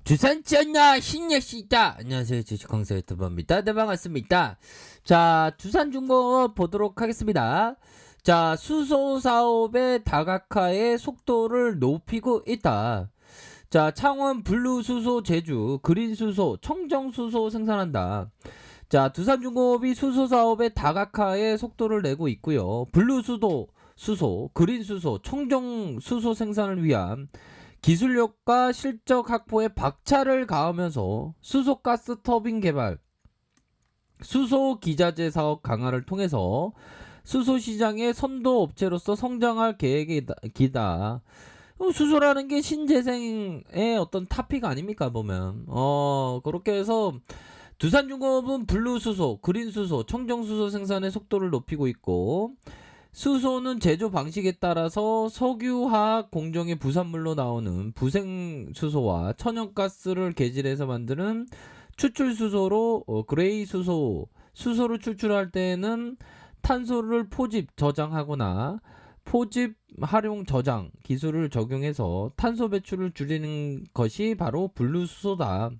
두산 쩐나 신예시다. 안녕하세요, 주식강사 유튜버입니다. 네, 반갑습니다. 자, 두산중공업 보도록 하겠습니다. 자, 수소 사업의 다각화의 속도를 높이고 있다. 자, 창원 블루 수소 제주 그린 수소 청정 수소 생산한다. 자, 두산중공업이 수소 사업의 다각화의 속도를 내고 있고요. 블루 수소, 그린 수소, 청정 수소 생산을 위한 기술력과 실적 확보에 박차를 가하면서 수소가스 터빈 개발, 수소 기자재 사업 강화를 통해서 수소 시장의 선도 업체로서 성장할 계획이다. 수소라는 게 신재생의 어떤 타픽 아닙니까 보면. 그렇게 해서 두산중공업은 블루 수소, 그린 수소, 청정 수소 생산의 속도를 높이고 있고, 수소는 제조 방식에 따라서 석유화학 공정의 부산물로 나오는 부생수소와 천연가스를 개질해서 만드는 추출수소로 그레이 수소를 추출할 때에는 탄소를 포집 저장하거나 포집 활용 저장 기술을 적용해서 탄소 배출을 줄이는 것이 바로 블루수소다.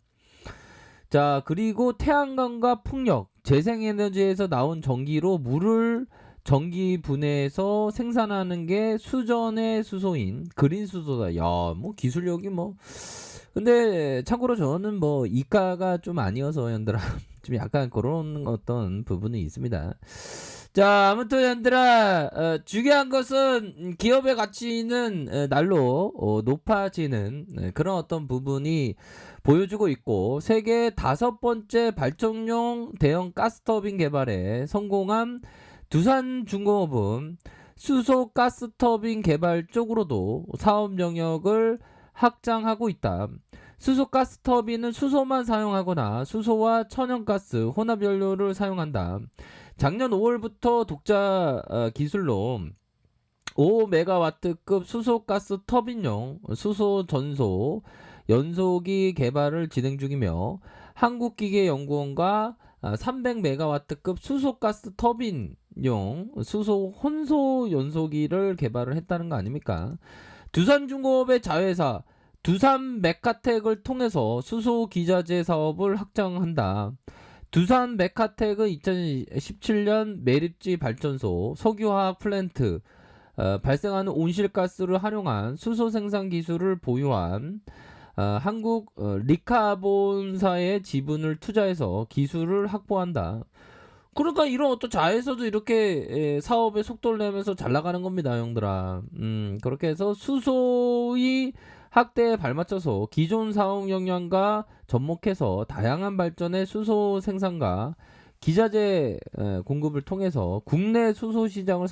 자, 그리고 태양광과 풍력, 재생에너지에서 나온 전기로 물을 전기 분해해서 생산하는 게 수전의 수소인 그린 수소다. 야, 뭐 기술력이 뭐. 근데 참고로 저는 뭐 이과가 좀 아니어서 연들아 좀 약간 그런 어떤 부분이 있습니다. 자, 아무튼 연들아 중요한 것은 기업의 가치는 날로 높아지는 그런 어떤 부분이 보여주고 있고, 세계 5번째 발전용 대형 가스터빈 개발에 성공한 두산중공업은 수소 가스터빈 개발 쪽으로도 사업 영역을 확장하고 있다. 수소 가스터빈은 수소만 사용하거나 수소와 천연가스 혼합연료를 사용한다. 작년 5월부터 독자 기술로 5메가와트급 수소가스 터빈용 수소 전소 연소기 개발을 진행 중이며, 한국기계연구원과 300메가와트급 수소가스 터빈용 수소 혼소 연소기를 개발을 했다는 거 아닙니까? 두산중공업의 자회사 두산 메카텍을 통해서 수소 기자재 사업을 확장한다. 두산 메카텍은 2017년 매립지 발전소 석유화학 플랜트 발생하는 온실가스를 활용한 수소 생산 기술을 보유한 한국 리카본사의 지분을 투자해서 기술을 확보한다. 그러니까 이런 어떤 자회사도 이렇게 사업에 속도를 내면서 잘 나가는 겁니다, 형들아. 그렇게 해서 수소의 확대에 발맞춰서 기존 사업 역량과 접목해서 다양한 발전의 수소 생산과 기자재 공급을 통해서 국내 수소 시장을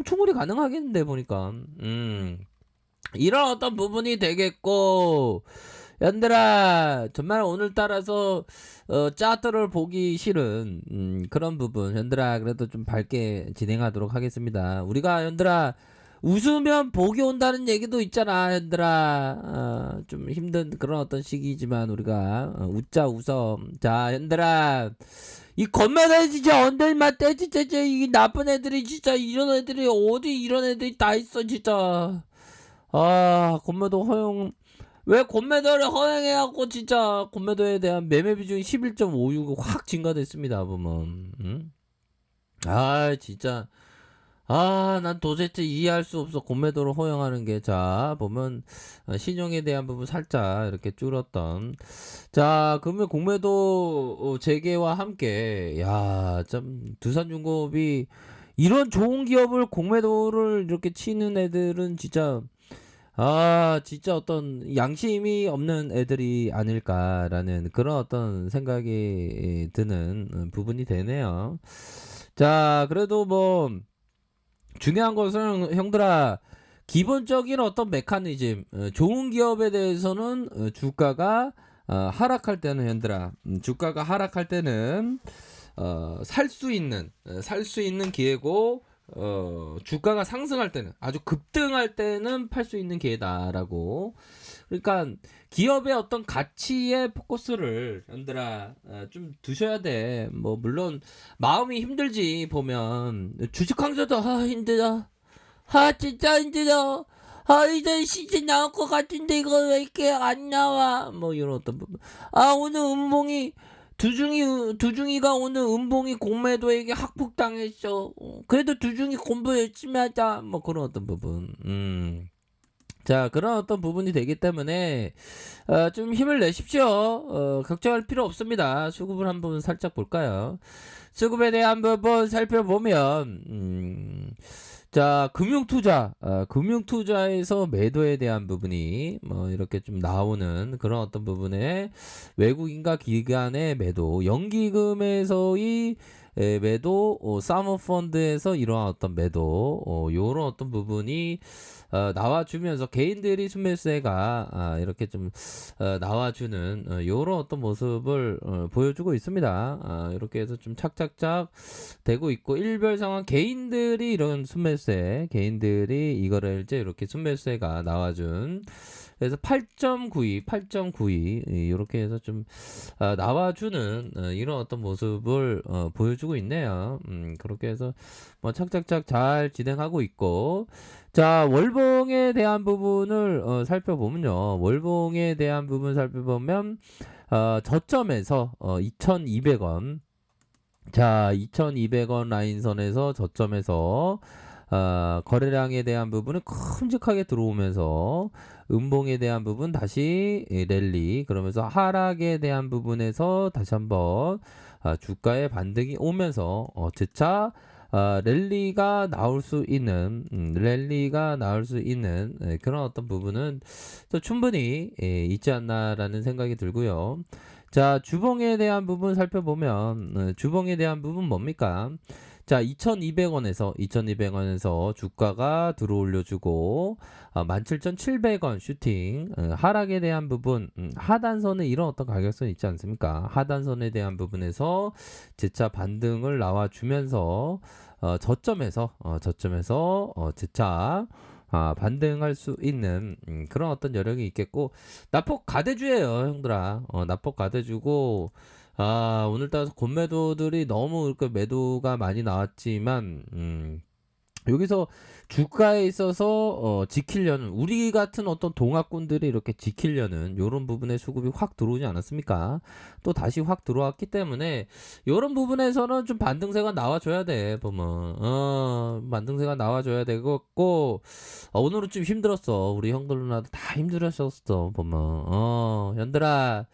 충분히 가능하겠는데 보니까. 이런 어떤 부분이 되겠고, 연들아 정말 오늘따라서 짜트를 보기 싫은 그런 부분, 연들아 그래도 좀 밝게 진행하도록 하겠습니다. 우리가 연들아 웃으면 복이 온다는 얘기도 있잖아, 연들아. 좀 힘든 그런 어떤 시기지만 우리가 웃자 웃어. 자, 연들아 이 건매들 진짜 언들만 때 진짜 이 나쁜 애들이 진짜 이런 애들이 어디 이런 애들이 다 있어 진짜. 건매도 허용, 왜 건매도를 허용해갖고 진짜 건매도에 대한 매매 비중이 11.56이 확 증가됐습니다 보면. 진짜 난 도대체 이해할 수 없어 건매도를 허용하는 게. 자, 보면 신용에 대한 부분 살짝 이렇게 줄었던. 자, 그러면 공매도 재개와 함께 참 두산중공업이 이런 좋은 기업을 공매도를 이렇게 치는 애들은 진짜 진짜 어떤 양심이 없는 애들이 아닐까라는 그런 어떤 생각이 드는 부분이 되네요. 자, 그래도 뭐 중요한 것은 형들아, 기본적인 어떤 메커니즘, 좋은 기업에 대해서는 주가가 하락할 때는, 형들아, 주가가 하락할 때는 살 수 있는 기회고, 주가가 상승할 때는, 아주 급등할 때는 팔 수 있는 기회다라고. 그러니까 기업의 어떤 가치의 포커스를 연들아 좀 두셔야 돼. 뭐 물론 마음이 힘들지 보면 주식 강사도 힘들어. 진짜 힘들어. 아, 이제 시즌 나올 것 같은데 이거 왜 이렇게 안 나와? 뭐 이런 어떤 부분. 아, 오늘 은봉이 두중이가 오늘 은봉이 공매도에게 학폭당했어. 그래도 두중이 공부 열심히 하자. 뭐 그런 어떤 부분. 자, 그런 어떤 부분이 되기 때문에 좀 힘을 내십시오. 걱정할 필요 없습니다. 수급을 한번 살짝 볼까요? 수급에 대한 부분 살펴보면 자, 금융투자에서 매도에 대한 부분이 뭐 이렇게 좀 나오는 그런 어떤 부분에 외국인과 기관의 매도, 연기금에서의 매도, 사모펀드에서 이러한 어떤 매도, 요런 어떤 부분이 나와주면서 개인들이 순매수세가 이렇게 좀 나와주는 요런 어떤 모습을 보여주고 있습니다. 이렇게 해서 좀 착착착 되고 있고, 일별 상황 개인들이 이런 순매수세, 개인들이 이거를 이제 이렇게 순매수세가 나와준, 그래서 8.92 이렇게 해서 좀 나와주는 이런 어떤 모습을 보여주고 있네요. 그렇게 해서 뭐 착착착 잘 진행하고 있고, 자, 월봉에 대한 부분을 살펴보면요. 월봉에 대한 부분 살펴보면 저점에서 2,200원, 자, 2,200원 라인선에서 저점에서 거래량에 대한 부분은 큼직하게 들어오면서 음봉에 대한 부분 다시 랠리, 그러면서 하락에 대한 부분에서 다시 한번 주가의 반등이 오면서 재차 랠리가 나올 수 있는 그런 어떤 부분은 또 충분히 있지 않나라는 생각이 들고요. 자, 주봉에 대한 부분 살펴보면 주봉에 대한 부분 뭡니까? 자, 2,200원에서 주가가 들어올려주고 17,700원 슈팅, 하락에 대한 부분, 하단선에 이런 어떤 가격선이 있지 않습니까? 하단선에 대한 부분에서 재차 반등을 나와주면서 저점에서 재차 반등할 수 있는 그런 어떤 여력이 있겠고, 나폭 가대주예요, 형들아. 나폭 가대주고, 오늘따라 곤매도들이 너무 이렇게 매도가 많이 나왔지만, 여기서 주가에 있어서 지키려는, 우리 같은 어떤 동학군들이 이렇게 지키려는 요런 부분에 수급이 확 들어오지 않았습니까? 또 다시 확 들어왔기 때문에 요런 부분에서는 좀 반등세가 나와줘야 돼, 보면. 반등세가 나와줘야 되고, 오늘은 좀 힘들었어. 우리 형들 누나들 다 힘들었었어, 보면. 연들아,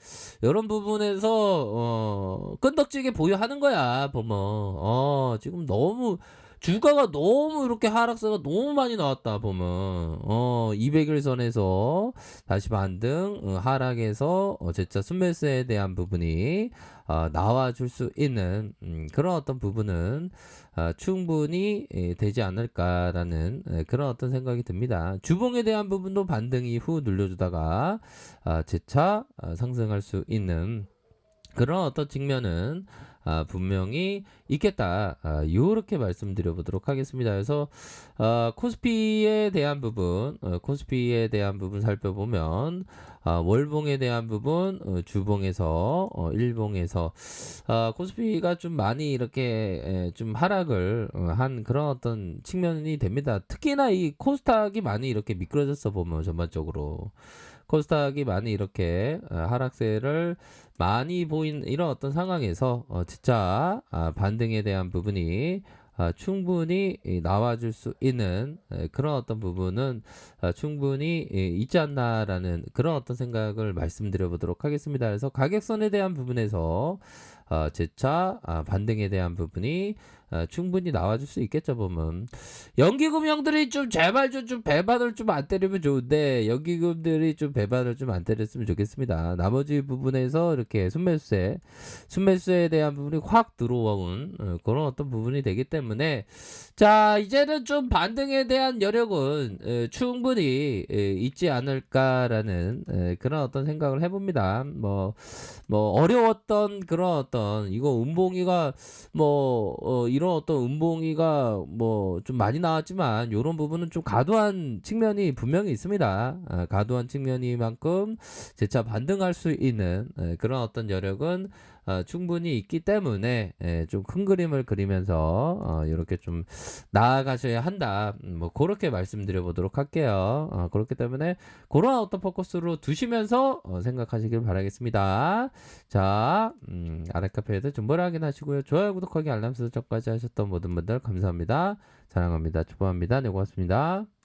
요런 부분에서 끈덕지게 보유하는 거야, 보면. 지금 너무 주가가 너무 이렇게 하락세가 너무 많이 나왔다 보면 200일선에서 다시 반등, 하락에서 재차 순매수에 대한 부분이 나와줄 수 있는 그런 어떤 부분은 충분히 되지 않을까라는 그런 어떤 생각이 듭니다. 주봉에 대한 부분도 반등 이후 늘려주다가 재차 상승할 수 있는 그런 어떤 측면은 분명히 있겠다. 요렇게 말씀드려 보도록 하겠습니다. 그래서 코스피에 대한 부분, 살펴보면 월봉에 대한 부분, 주봉에서 일봉에서 코스피가 좀 많이 이렇게 좀 하락을 한 그런 어떤 측면이 됩니다. 특히나 이 코스닥이 많이 이렇게 미끄러졌어 보면 전반적으로 코스닥이 많이 이렇게 하락세를 많이 보인 이런 어떤 상황에서 진짜 반등에 대한 부분이 충분히 나와줄 수 있는 그런 어떤 부분은 충분히 있지 않나라는 그런 어떤 생각을 말씀드려 보도록 하겠습니다. 그래서 가격선에 대한 부분에서 재차 반등에 대한 부분이 충분히 나와줄 수 있겠죠, 보면. 연기금형들이 좀 제발 좀 배반을 좀 안 때리면 좋은데, 연기금들이 좀 배반을 좀 안 때렸으면 좋겠습니다. 나머지 부분에서 이렇게 순매수에 대한 부분이 확 들어온 그런 어떤 부분이 되기 때문에, 자, 이제는 좀 반등에 대한 여력은 충분히 있지 않을까라는 그런 어떤 생각을 해봅니다. 뭐 어려웠던 그런 어떤, 이거 음봉이가 이런 어떤 음봉이가 뭐 좀 많이 나왔지만 요런 부분은 좀 과도한 측면이 분명히 있습니다. 과도한 측면이만큼 재차 반등할 수 있는 그런 어떤 여력은 충분히 있기 때문에 좀 큰 그림을 그리면서 이렇게 좀 나아가셔야 한다. 뭐 그렇게 말씀드려 보도록 할게요. 그렇기 때문에 그런 아우터포커스로 두시면서 생각하시길 바라겠습니다. 자, 아래 카페에도 정보를 확인하시고요. 좋아요, 구독하기, 알람 설정까지 하셨던 모든 분들 감사합니다. 사랑합니다. 축복합니다. 네, 고맙습니다.